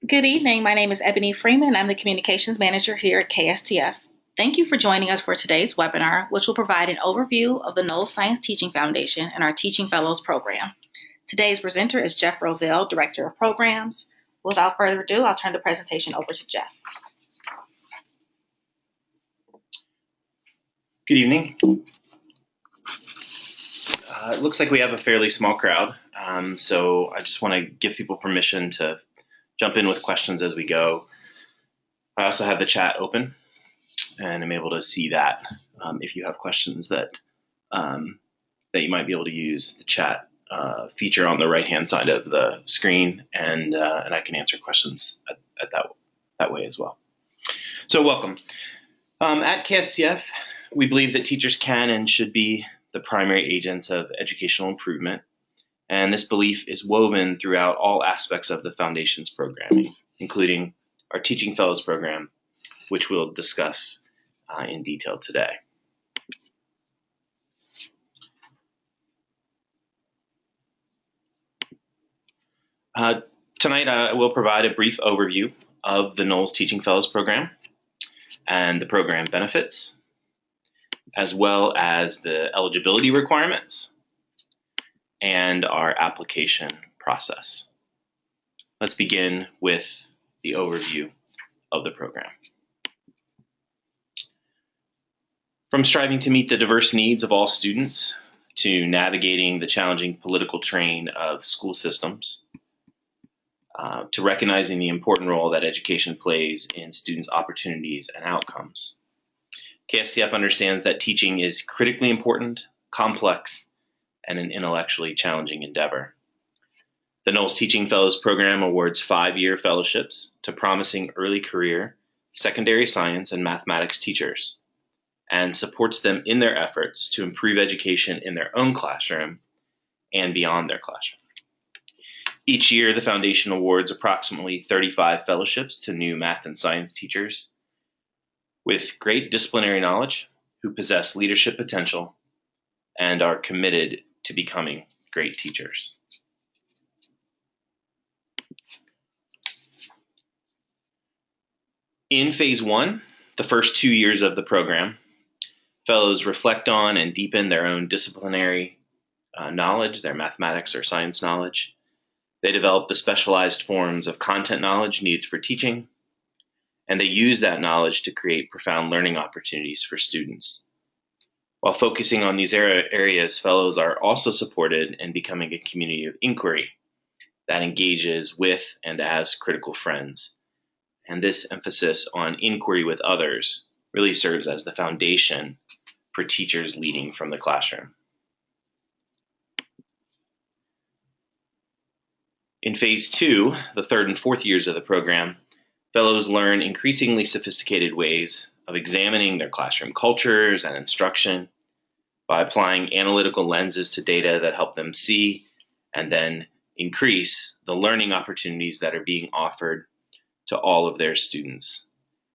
Good evening. My name is Ebony Freeman. I'm the Communications Manager here at KSTF. Thank you for joining us for today's webinar, which will provide an overview of the Knowles Science Teaching Foundation and our Teaching Fellows program. Today's presenter is Jeff Rozelle, Director of Programs. Without further ado, I'll turn the presentation over to Jeff. Good evening. It looks like we have a fairly small crowd, so I just want to give people permission to jump in with questions as we go. I also have the chat open, and I'm able to see that if you have questions that you might be able to use the chat feature on the right-hand side of the screen, and I can answer questions at that way as well. So welcome. At KSTF, we believe that teachers can and should be the primary agents of educational improvement, and this belief is woven throughout all aspects of the Foundation's programming, including our Teaching Fellows program, which we'll discuss in detail today. Tonight, I will provide a brief overview of the Knowles Teaching Fellows program and the program benefits, as well as the eligibility requirements and our application process. Let's begin with the overview of the program. From striving to meet the diverse needs of all students, to navigating the challenging political terrain of school systems, to recognizing the important role that education plays in students' opportunities and outcomes. KSTF understands that teaching is critically important, complex, and an intellectually challenging endeavor. The Knowles Teaching Fellows program awards 5-year fellowships to promising early career, secondary science, and mathematics teachers, and supports them in their efforts to improve education in their own classroom and beyond their classroom. Each year, the Foundation awards approximately 35 fellowships to new math and science teachers with great disciplinary knowledge who possess leadership potential and are committed to becoming great teachers. In Phase 1, the first 2 years of the program, fellows reflect on and deepen their own disciplinary knowledge, their mathematics or science knowledge. They develop the specialized forms of content knowledge needed for teaching, and they use that knowledge to create profound learning opportunities for students. While focusing on these areas, fellows are also supported in becoming a community of inquiry that engages with and as critical friends. And this emphasis on inquiry with others really serves as the foundation for teachers leading from the classroom. In Phase 2, the 3rd and 4th years of the program, fellows learn increasingly sophisticated ways of examining their classroom cultures and instruction by applying analytical lenses to data that help them see and then increase the learning opportunities that are being offered to all of their students.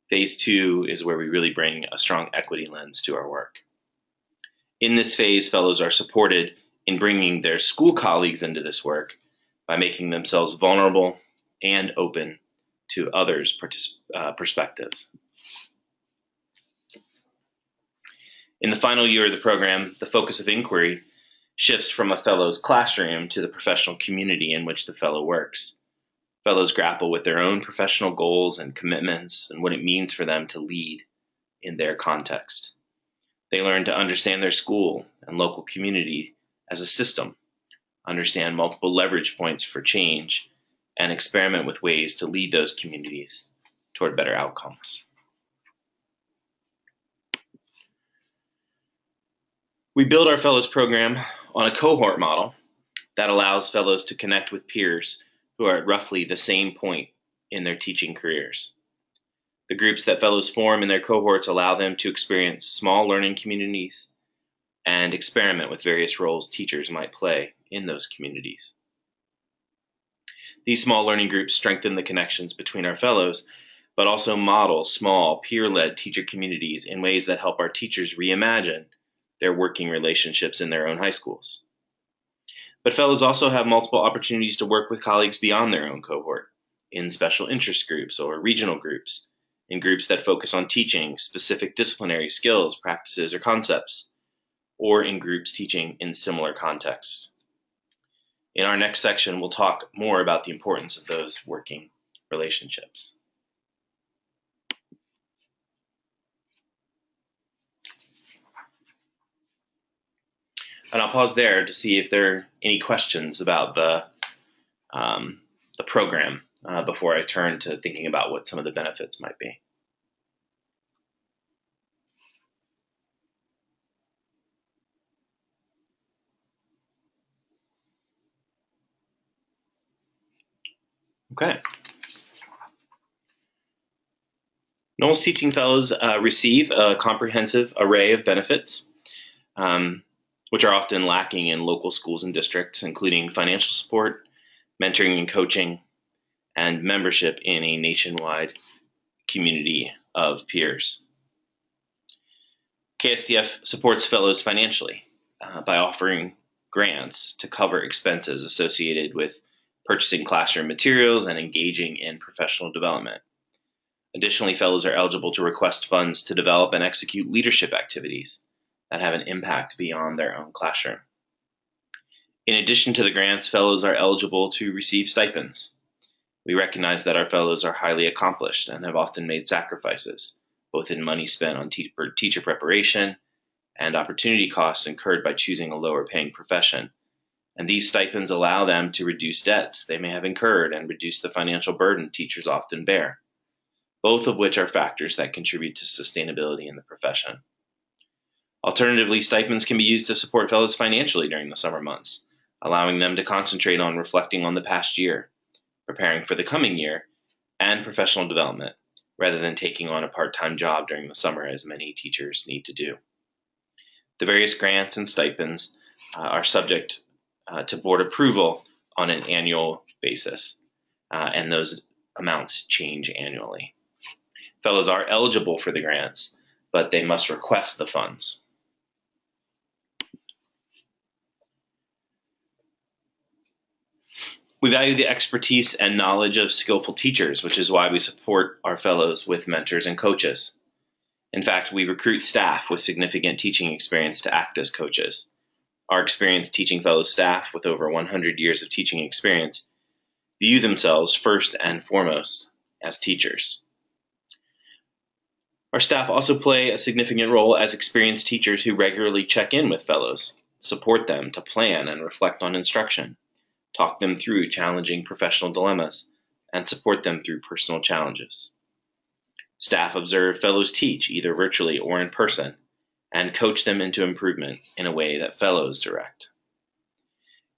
Phase 2 is where we really bring a strong equity lens to our work. In this phase, fellows are supported in bringing their school colleagues into this work by making themselves vulnerable and open to others' perspectives. In the final year of the program, the focus of inquiry shifts from a fellow's classroom to the professional community in which the fellow works. Fellows grapple with their own professional goals and commitments and what it means for them to lead in their context. They learn to understand their school and local community as a system, understand multiple leverage points for change, and experiment with ways to lead those communities toward better outcomes. We build our fellows program on a cohort model that allows fellows to connect with peers who are at roughly the same point in their teaching careers. The groups that fellows form in their cohorts allow them to experience small learning communities and experiment with various roles teachers might play in those communities. These small learning groups strengthen the connections between our fellows, but also model small, peer-led teacher communities in ways that help our teachers reimagine their working relationships in their own high schools. But fellows also have multiple opportunities to work with colleagues beyond their own cohort, in special interest groups or regional groups, in groups that focus on teaching specific disciplinary skills, practices, or concepts, or in groups teaching in similar contexts. In our next section, we'll talk more about the importance of those working relationships. And I'll pause there to see if there are any questions about the program before I turn to thinking about what some of the benefits might be. Okay. Knowles Teaching Fellows receive a comprehensive array of benefits, which are often lacking in local schools and districts, including financial support, mentoring and coaching, and membership in a nationwide community of peers. KSTF supports fellows financially by offering grants to cover expenses associated with purchasing classroom materials and engaging in professional development. Additionally, fellows are eligible to request funds to develop and execute leadership activities that have an impact beyond their own classroom. In addition to the grants, fellows are eligible to receive stipends. We recognize that our fellows are highly accomplished and have often made sacrifices, both in money spent on teacher preparation and opportunity costs incurred by choosing a lower paying profession. And these stipends allow them to reduce debts they may have incurred and reduce the financial burden teachers often bear, both of which are factors that contribute to sustainability in the profession. Alternatively, stipends can be used to support fellows financially during the summer months, allowing them to concentrate on reflecting on the past year, preparing for the coming year, and professional development, rather than taking on a part-time job during the summer as many teachers need to do. The various grants and stipends are subject to board approval on an annual basis, and those amounts change annually. Fellows are eligible for the grants, but they must request the funds. We value the expertise and knowledge of skillful teachers, which is why we support our fellows with mentors and coaches. In fact, we recruit staff with significant teaching experience to act as coaches. Our experienced teaching fellows staff with over 100 years of teaching experience view themselves first and foremost as teachers. Our staff also play a significant role as experienced teachers who regularly check in with fellows, support them to plan and reflect on instruction, talk them through challenging professional dilemmas, and support them through personal challenges. Staff observe fellows teach, either virtually or in person, and coach them into improvement in a way that fellows direct.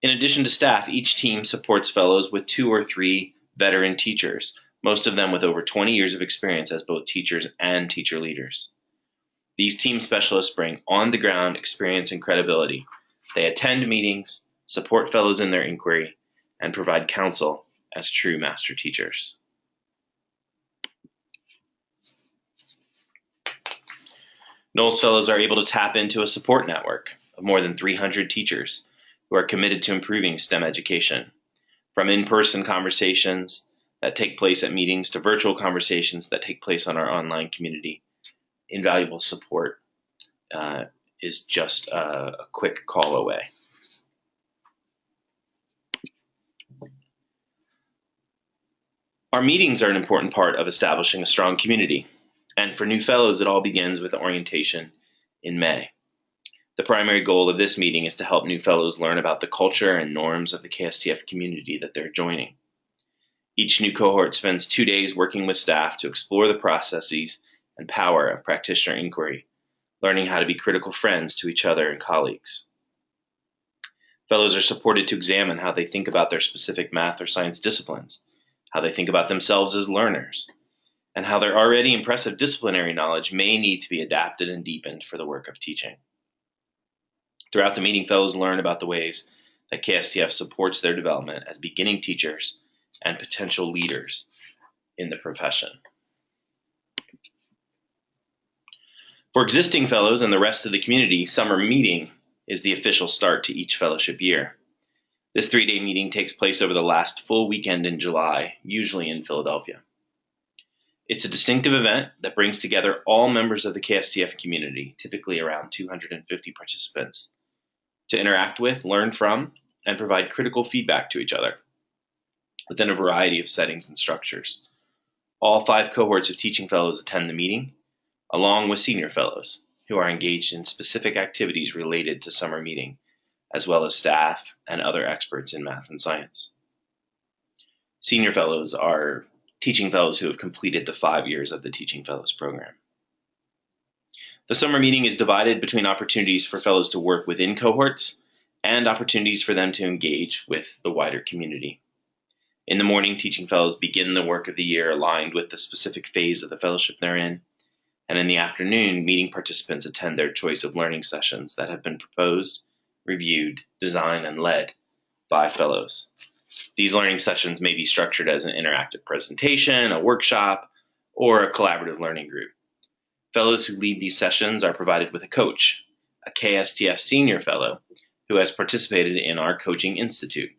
In addition to staff, each team supports fellows with 2 or 3 veteran teachers, most of them with over 20 years of experience as both teachers and teacher leaders. These team specialists bring on-the-ground experience and credibility. They attend meetings, support fellows in their inquiry, and provide counsel as true master teachers. Knowles Fellows are able to tap into a support network of more than 300 teachers who are committed to improving STEM education, from in-person conversations that take place at meetings to virtual conversations that take place on our online community. Invaluable support is just a quick call away. Our meetings are an important part of establishing a strong community, and for new fellows, it all begins with orientation in May. The primary goal of this meeting is to help new fellows learn about the culture and norms of the KSTF community that they're joining. Each new cohort spends 2 days working with staff to explore the processes and power of practitioner inquiry, learning how to be critical friends to each other and colleagues. Fellows are supported to examine how they think about their specific math or science disciplines, how they think about themselves as learners, and how their already impressive disciplinary knowledge may need to be adapted and deepened for the work of teaching. Throughout the meeting, fellows learn about the ways that KSTF supports their development as beginning teachers and potential leaders in the profession. For existing fellows and the rest of the community, summer meeting is the official start to each fellowship year. This 3-day meeting takes place over the last full weekend in July, usually in Philadelphia. It's a distinctive event that brings together all members of the KSTF community, typically around 250 participants, to interact with, learn from, and provide critical feedback to each other within a variety of settings and structures. All 5 cohorts of teaching fellows attend the meeting, along with senior fellows, who are engaged in specific activities related to summer meeting, as well as staff and other experts in math and science. Senior fellows are teaching fellows who have completed the 5 years of the Teaching Fellows program. The summer meeting is divided between opportunities for fellows to work within cohorts and opportunities for them to engage with the wider community. In the morning, teaching fellows begin the work of the year aligned with the specific phase of the fellowship they're in, and in the afternoon, meeting participants attend their choice of learning sessions that have been proposed, reviewed, designed, and led by fellows. These learning sessions may be structured as an interactive presentation, a workshop, or a collaborative learning group. Fellows who lead these sessions are provided with a coach, a KSTF senior fellow who has participated in our coaching institute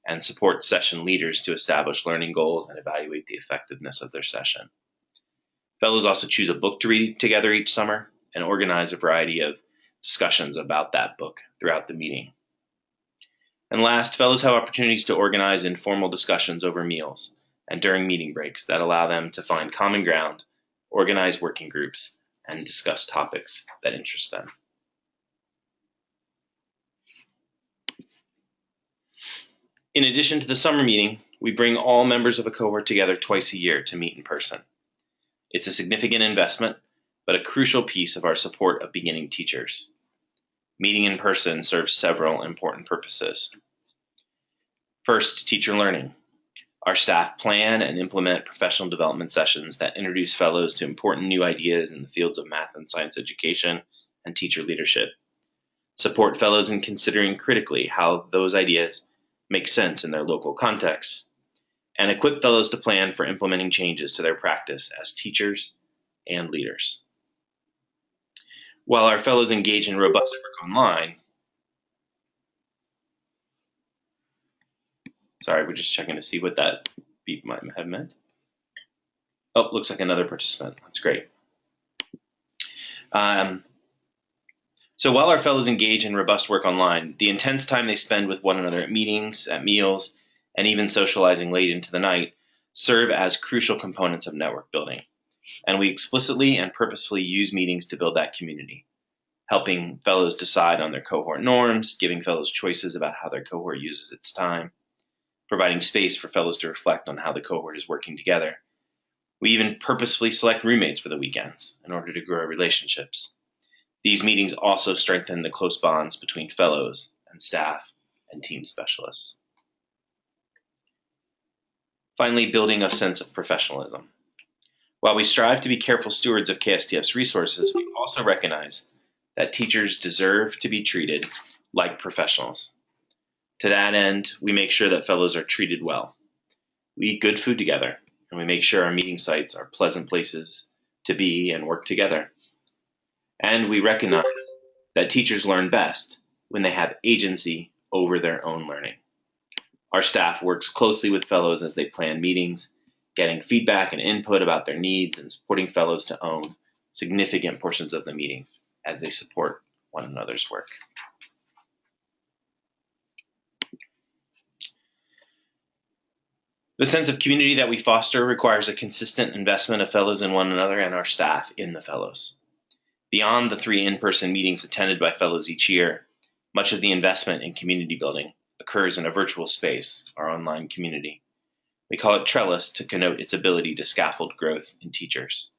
and supports session leaders to establish learning goals and evaluate the effectiveness of their session. Fellows also choose a book to read together each summer and organize a variety of discussions about that book throughout the meeting. And last, fellows have opportunities to organize informal discussions over meals and during meeting breaks that allow them to find common ground, organize working groups, and discuss topics that interest them. In addition to the summer meeting, we bring all members of a cohort together twice a year to meet in person. It's a significant investment, but a crucial piece of our support of beginning teachers. Meeting in person serves several important purposes. First, teacher learning. Our staff plan and implement professional development sessions that introduce fellows to important new ideas in the fields of math and science education and teacher leadership. Support fellows in considering critically how those ideas make sense in their local context, and equip fellows to plan for implementing changes to their practice as teachers and leaders. While our fellows engage in robust work online, sorry, we're just checking to see what that beep might have meant. Oh, looks like another participant. That's great. So while our fellows engage in robust work online, the intense time they spend with one another at meetings, at meals, and even socializing late into the night serve as crucial components of network building. And we explicitly and purposefully use meetings to build that community, helping fellows decide on their cohort norms, giving fellows choices about how their cohort uses its time, providing space for fellows to reflect on how the cohort is working together. We even purposefully select roommates for the weekends in order to grow relationships. These meetings also strengthen the close bonds between fellows and staff and team specialists. Finally, building a sense of professionalism. While we strive to be careful stewards of KSTF's resources, we also recognize that teachers deserve to be treated like professionals. To that end, we make sure that fellows are treated well. We eat good food together, and we make sure our meeting sites are pleasant places to be and work together. And we recognize that teachers learn best when they have agency over their own learning. Our staff works closely with fellows as they plan meetings, getting feedback and input about their needs and supporting fellows to own significant portions of the meeting as they support one another's work. The sense of community that we foster requires a consistent investment of fellows in one another and our staff in the fellows. Beyond the 3 in-person meetings attended by fellows each year, much of the investment in community building occurs in a virtual space, our online community. We call it Trellis to connote its ability to scaffold growth in teachers.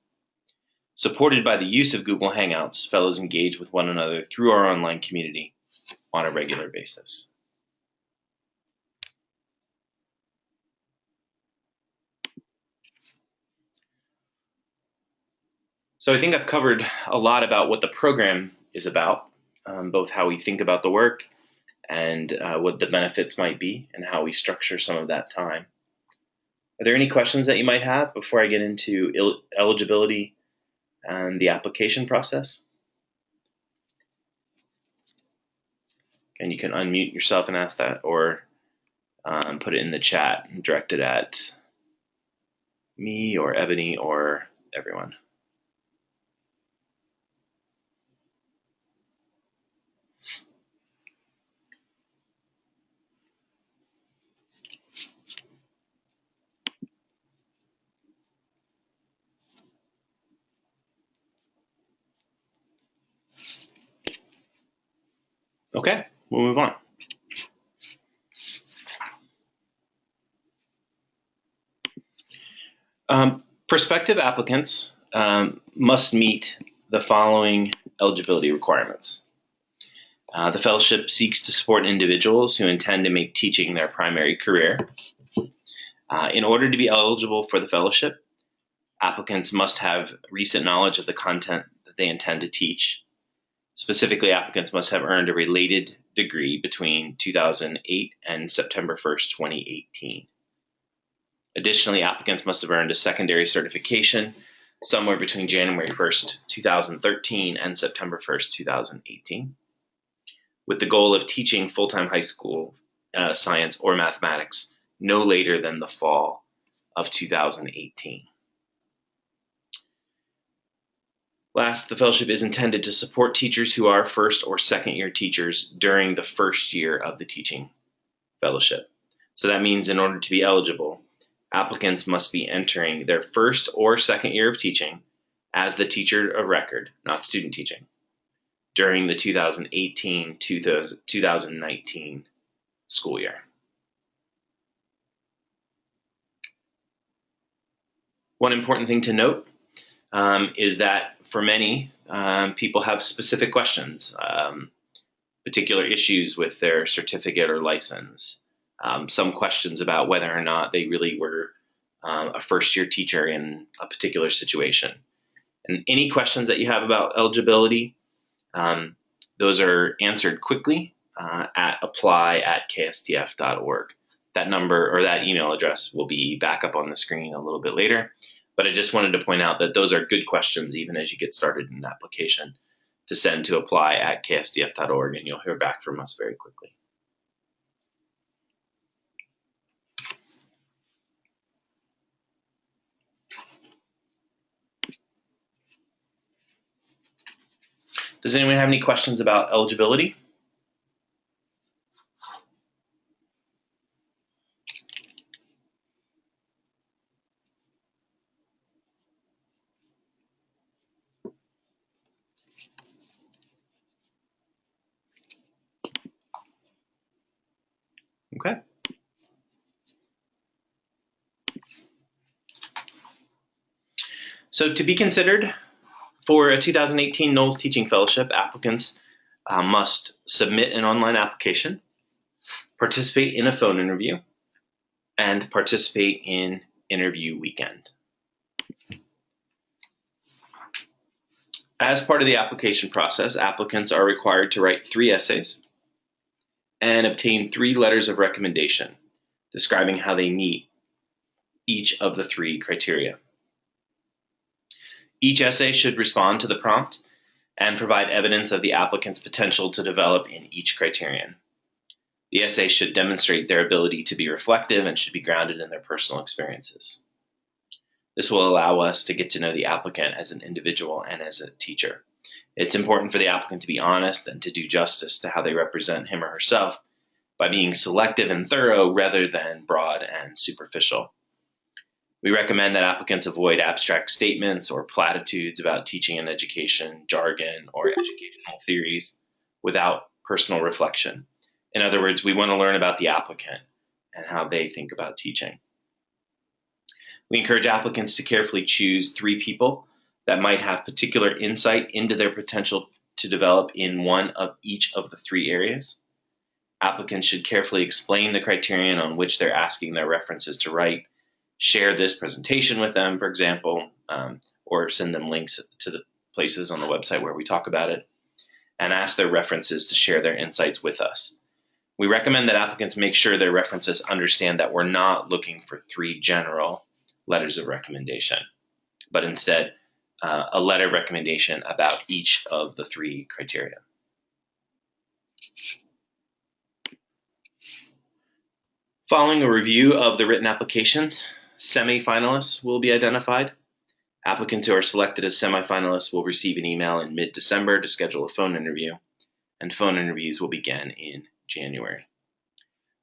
Supported by the use of Google Hangouts, fellows engage with one another through our online community on a regular basis. So I think I've covered a lot about what the program is about, both how we think about the work and what the benefits might be and how we structure some of that time. Are there any questions that you might have before I get into eligibility and the application process? And you can unmute yourself and ask that, or put it in the chat and direct it at me or Ebony or everyone. Okay, we'll move on. Prospective applicants must meet the following eligibility requirements. The fellowship seeks to support individuals who intend to make teaching their primary career. In order to be eligible for the fellowship, applicants must have recent knowledge of the content that they intend to teach. Specifically, applicants must have earned a related degree between 2008 and September 1st, 2018. Additionally, applicants must have earned a secondary certification somewhere between January 1st, 2013 and September 1st, 2018, with the goal of teaching full-time high school science or mathematics no later than the fall of 2018. Last, the fellowship is intended to support teachers who are first or second year teachers during the first year of the teaching fellowship. So that means in order to be eligible, applicants must be entering their first or second year of teaching as the teacher of record, not student teaching, during the 2018-2019 school year. One important thing to note is that for many, people have specific questions, particular issues with their certificate or license, some questions about whether or not they really were a first-year teacher in a particular situation. And any questions that you have about eligibility, those are answered quickly at apply@kstf.org. That number or that email address will be back up on the screen a little bit later. But I just wanted to point out that those are good questions even as you get started in an application to send to apply@kstf.org, and you'll hear back from us very quickly. Does anyone have any questions about eligibility? Okay. So to be considered for a 2018 Knowles Teaching Fellowship, applicants must submit an online application, participate in a phone interview, and participate in interview weekend. As part of the application process, applicants are required to write 3 essays and obtain 3 letters of recommendation describing how they meet each of the 3 criteria. Each essay should respond to the prompt and provide evidence of the applicant's potential to develop in each criterion. The essay should demonstrate their ability to be reflective and should be grounded in their personal experiences. This will allow us to get to know the applicant as an individual and as a teacher. It's important for the applicant to be honest and to do justice to how they represent him or herself by being selective and thorough rather than broad and superficial. We recommend that applicants avoid abstract statements or platitudes about teaching and education, jargon, or educational theories without personal reflection. In other words, we want to learn about the applicant and how they think about teaching. We encourage applicants to carefully choose 3 people that might have particular insight into their potential to develop in one of each of the 3 areas. Applicants should carefully explain the criterion on which they're asking their references to write, share this presentation with them, for example, or send them links to the places on the website where we talk about it, and ask their references to share their insights with us. We recommend that applicants make sure their references understand that we're not looking for 3 general letters of recommendation, but instead a letter of recommendation about each of the 3 criteria. Following a review of the written applications, semi-finalists will be identified. Applicants who are selected as semi-finalists will receive an email in mid-December to schedule a phone interview, and phone interviews will begin in January.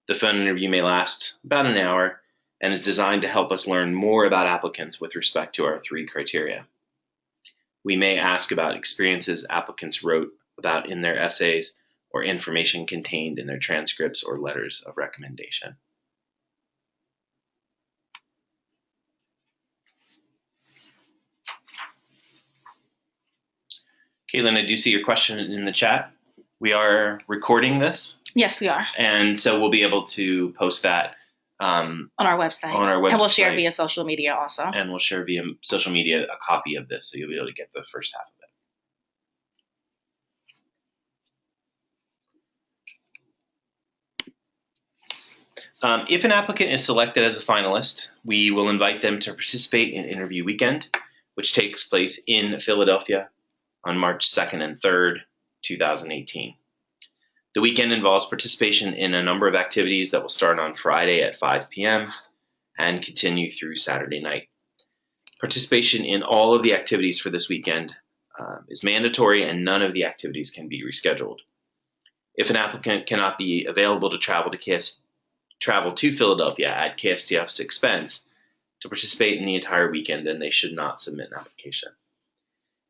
The phone interview may last about an hour and is designed to help us learn more about applicants with respect to our 3 criteria. We may ask about experiences applicants wrote about in their essays or information contained in their transcripts or letters of recommendation. Caitlin, I do see your question in the chat. We are recording this. Yes, we are. And so we'll be able to post that on our website. And we'll share via social media also. And we'll share via social media a copy of this, so you'll be able to get the first half of it. If an applicant is selected as a finalist, we will invite them to participate in Interview Weekend, which takes place in Philadelphia on March 2nd and 3rd, 2018. The weekend involves participation in a number of activities that will start on Friday at 5 p.m. and continue through Saturday night. Participation in all of the activities for this weekend is mandatory, and none of the activities can be rescheduled. If an applicant cannot be available to travel to Philadelphia at KSTF's expense to participate in the entire weekend, then they should not submit an application.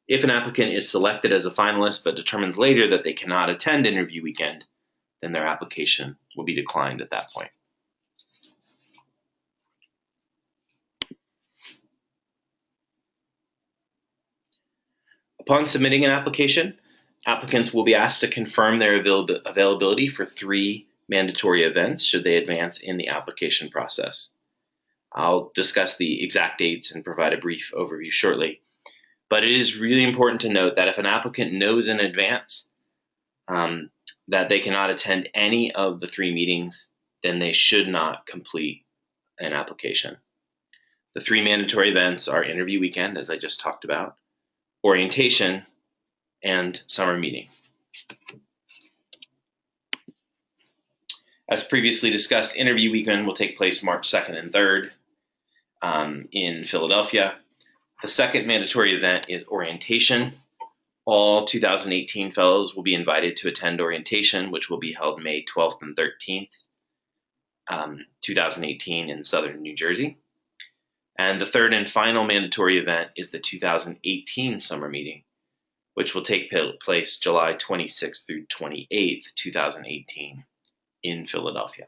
If an applicant is selected as a finalist but determines later that they cannot attend Interview Weekend, then their application will be declined at that point. Upon submitting an application, applicants will be asked to confirm their availability for 3 mandatory events should they advance in the application process. I'll discuss the exact dates and provide a brief overview shortly. But it is really important to note that if an applicant knows in advance that they cannot attend any of the 3 meetings, then they should not complete an application. The 3 mandatory events are Interview Weekend, as I just talked about, orientation, and summer meeting. As previously discussed, Interview Weekend will take place March 2nd and 3rd in Philadelphia. The second mandatory event is orientation. All 2018 fellows will be invited to attend orientation, which will be held May 12th and 13th, 2018 in southern New Jersey. And the third and final mandatory event is the 2018 summer meeting, which will take place July 26th through 28th, 2018 in Philadelphia.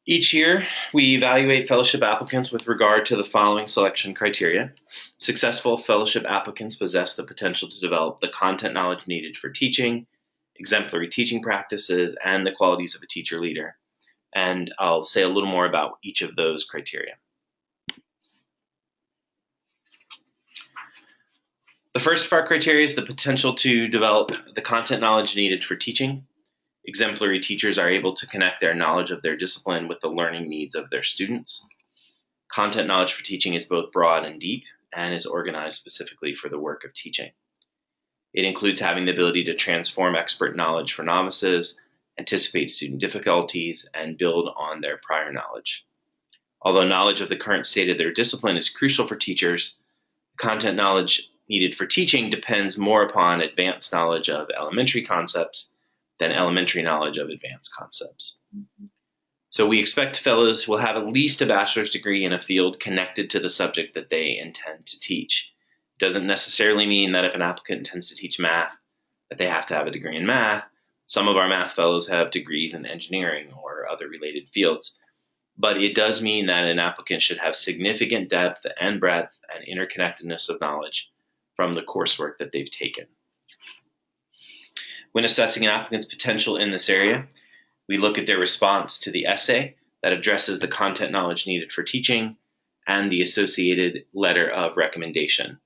Each year, we evaluate fellowship applicants with regard to the following selection criteria. Successful fellowship applicants possess the potential to develop the content knowledge needed for teaching, exemplary teaching practices, and the qualities of a teacher leader. And I'll say a little more about each of those criteria. The first of our criteria is the potential to develop the content knowledge needed for teaching. Exemplary teachers are able to connect their knowledge of their discipline with the learning needs of their students. Content knowledge for teaching is both broad and deep and is organized specifically for the work of teaching. It includes having the ability to transform expert knowledge for novices, anticipate student difficulties, and build on their prior knowledge. Although knowledge of the current state of their discipline is crucial for teachers, content knowledge needed for teaching depends more upon advanced knowledge of elementary concepts than elementary knowledge of advanced concepts. So we expect fellows will have at least a bachelor's degree in a field connected to the subject that they intend to teach. It doesn't necessarily mean that if an applicant intends to teach math, that they have to have a degree in math. Some of our math fellows have degrees in engineering or other related fields. But it does mean that an applicant should have significant depth and breadth and interconnectedness of knowledge from the coursework that they've taken. When assessing an applicant's potential in this area, we look at their response to the essay that addresses the content knowledge needed for teaching and the associated letter of recommendation.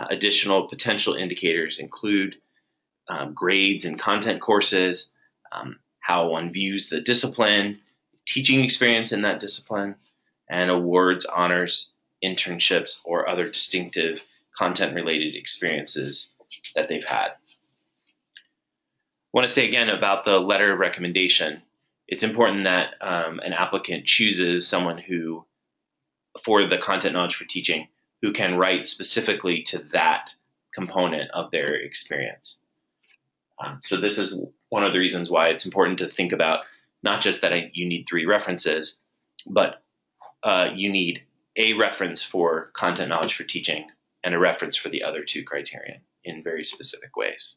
Additional potential indicators include grades in content courses, how one views the discipline, teaching experience in that discipline, and awards, honors, internships, or other distinctive content-related experiences that they've had. I want to say again about the letter of recommendation. It's important that an applicant chooses someone who, for the content knowledge for teaching, who can write specifically to that component of their experience. So this is one of the reasons why it's important to think about not just that you need 3 references, but you need a reference for content knowledge for teaching and a reference for the other 2 criterion in very specific ways.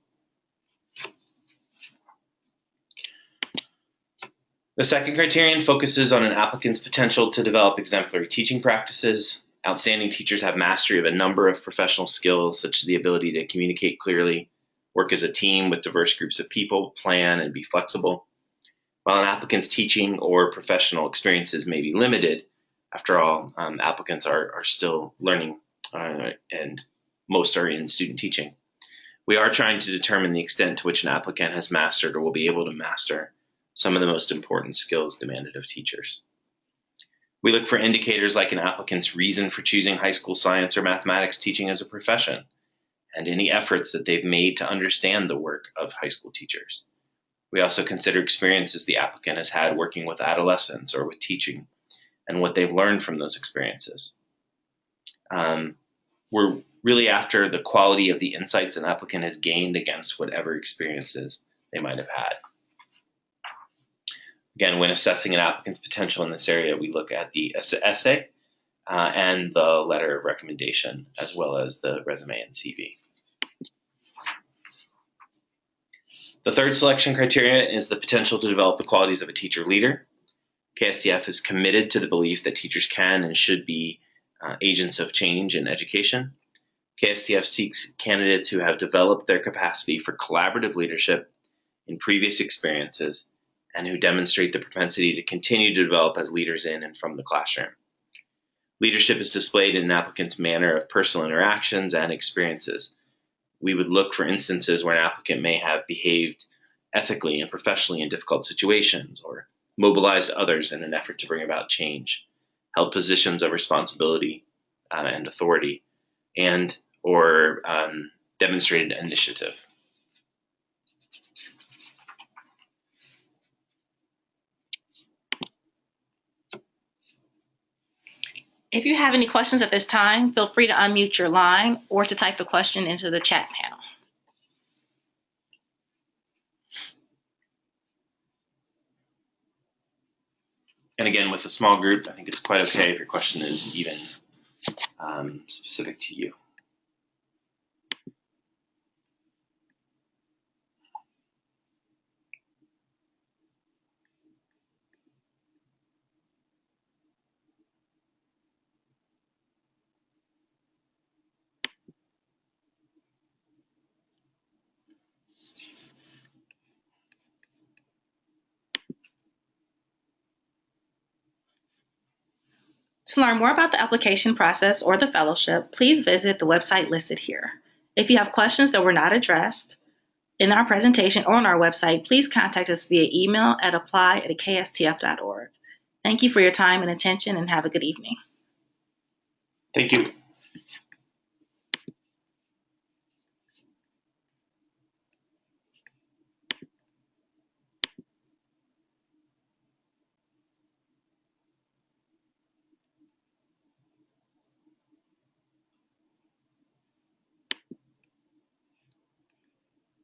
The second criterion focuses on an applicant's potential to develop exemplary teaching practices. Outstanding teachers have mastery of a number of professional skills, such as the ability to communicate clearly, work as a team with diverse groups of people, plan, and be flexible. While an applicant's teaching or professional experiences may be limited, after all, applicants are still learning, and most are in student teaching. We are trying to determine the extent to which an applicant has mastered or will be able to master some of the most important skills demanded of teachers. We look for indicators like an applicant's reason for choosing high school science or mathematics teaching as a profession, and any efforts that they've made to understand the work of high school teachers. We also consider experiences the applicant has had working with adolescents or with teaching, and what they've learned from those experiences. We're really after the quality of the insights an applicant has gained against whatever experiences they might have had. Again, when assessing an applicant's potential in this area, we look at the essay and the letter of recommendation, as well as the resume and CV. The third selection criteria is the potential to develop the qualities of a teacher leader. KSTF is committed to the belief that teachers can and should be agents of change in education. KSTF seeks candidates who have developed their capacity for collaborative leadership in previous experiences and who demonstrate the propensity to continue to develop as leaders in and from the classroom. Leadership is displayed in an applicant's manner of personal interactions and experiences. We would look for instances where an applicant may have behaved ethically and professionally in difficult situations, or mobilized others in an effort to bring about change, held positions of responsibility and authority, and or demonstrated initiative. If you have any questions at this time, feel free to unmute your line or to type the question into the chat panel. And again, with a small group, I think it's quite okay if your question is even specific to you. To learn more about the application process or the fellowship, please visit the website listed here. If you have questions that were not addressed in our presentation or on our website, please contact us via email at apply@kstf.org. Thank you for your time and attention, and have a good evening. Thank you.